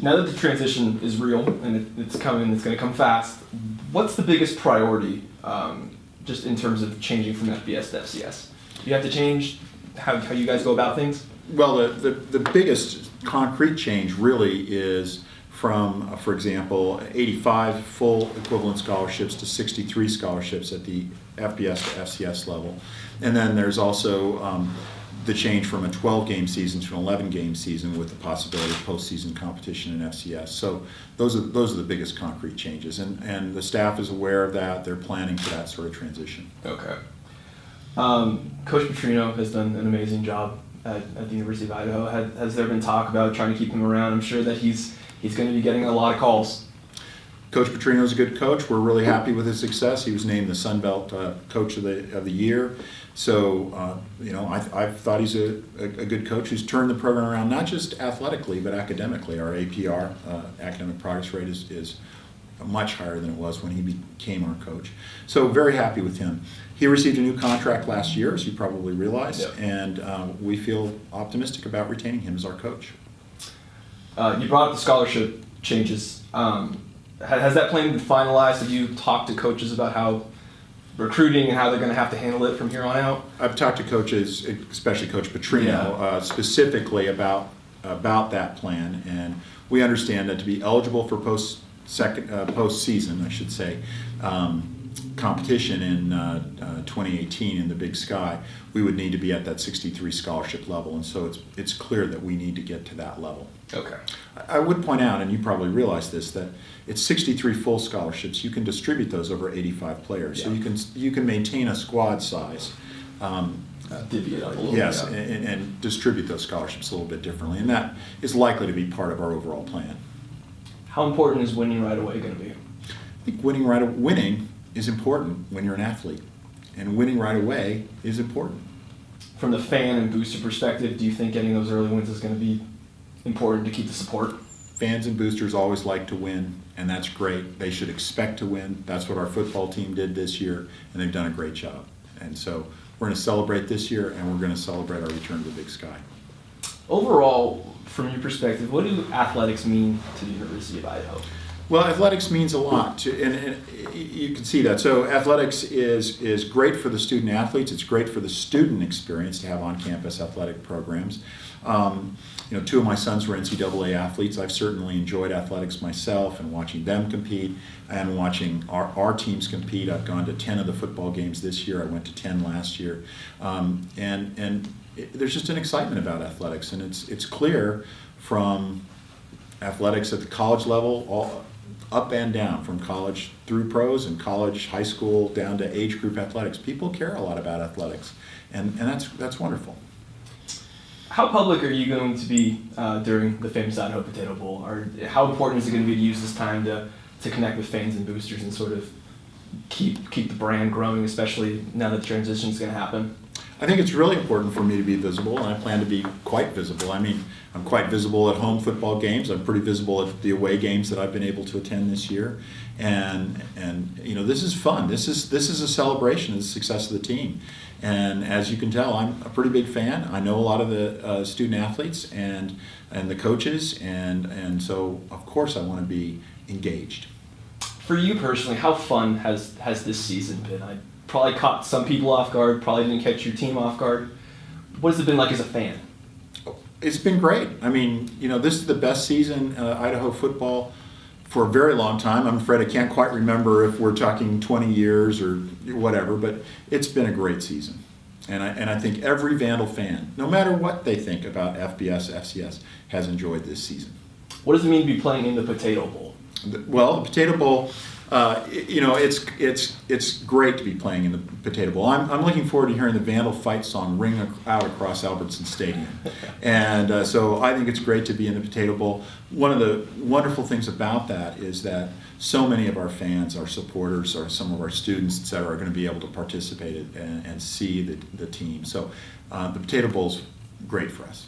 Now that the transition is real and it's coming, it's going to come fast, what's the biggest priority just in terms of changing from FBS to FCS? Do you have to change how you guys go about things? Well, the biggest concrete change really is from, for example, 85 full equivalent scholarships to 63 scholarships at the FBS to FCS level. And then there's also the change from a 12-game season to an 11-game season with the possibility of postseason competition in FCS. So those are the biggest concrete changes, and the staff is aware of that. They're planning for that sort of transition. Okay. Coach Petrino has done an amazing job at the University of Idaho. Has there been talk about trying to keep him around? I'm sure that he's going to be getting a lot of calls. Coach Petrino is a good coach. We're really happy with his success. He was named the Sun Belt Coach of the Year. So, I thought he's a good coach who's turned the program around, not just athletically, but academically. Our APR, academic progress rate, is much higher than it was when he became our coach. So very happy with him. He received a new contract last year, as you probably realize, yep. And we feel optimistic about retaining him as our coach. You brought up the scholarship changes. Has that plan been finalized? Have you talked to coaches about how recruiting and how they're going to have to handle it from here on out? I've talked to coaches, especially Coach Petrino, specifically about that plan, and we understand that to be eligible for postseason, I should say, competition in 2018 in the Big Sky, we would need to be at that 63 scholarship level, and so it's clear that we need to get to that level. Okay. I would point out, and you probably realize this, that it's 63 full scholarships. You can distribute those over 85 players, so you can maintain a squad size. Divvy it up a little yes, bit. and distribute those scholarships a little bit differently, and that is likely to be part of our overall plan. How important is winning right away going to be? I think winning is important when you're an athlete, and winning right away is important. From the fan and booster perspective, do you think getting those early wins is going to be important to keep the support? Fans and boosters always like to win, and that's great. They should expect to win. That's what our football team did this year, and they've done a great job. And so we're going to celebrate this year, and we're going to celebrate our return to the Big Sky. Overall, from your perspective, what do athletics mean to the University of Idaho? Well, athletics means a lot, and you can see that. So athletics is great for the student athletes. It's great for the student experience to have on-campus athletic programs. Two of my sons were NCAA athletes. I've certainly enjoyed athletics myself and watching them compete and watching our teams compete. I've gone to 10 of the football games this year. I went to 10 last year. There's just an excitement about athletics, and it's clear from athletics at the college level, all up and down, from college through pros and college, high school, down to age group athletics. People care a lot about athletics, and that's wonderful. How public are you going to be during the Famous Idaho Potato Bowl? Or how important is it going to be to use this time to connect with fans and boosters and sort of keep the brand growing, especially now that the transition is going to happen? I think it's really important for me to be visible, and I plan to be quite visible. I mean, I'm quite visible at home football games. I'm pretty visible at the away games that I've been able to attend this year, and this is fun. This is a celebration of the success of the team, and as you can tell, I'm a pretty big fan. I know a lot of the student athletes and the coaches, and so of course I want to be engaged. For you personally, how fun has this season been? I probably caught some people off guard, probably didn't catch your team off guard. What has it been like as a fan? It's been great. I mean, this is the best season Idaho football for a very long time. I'm afraid I can't quite remember if we're talking 20 years or whatever, but it's been a great season. And I think every Vandal fan, no matter what they think about FBS, FCS, has enjoyed this season. What does it mean to be playing in the Potato Bowl? Well, the Potato Bowl, it's great to be playing in the Potato Bowl. I'm looking forward to hearing the Vandal fight song ring out across Albertson Stadium. And so I think it's great to be in the Potato Bowl. One of the wonderful things about that is that so many of our fans, our supporters, or some of our students, et cetera, are going to be able to participate and see the team. So the Potato Bowl's great for us.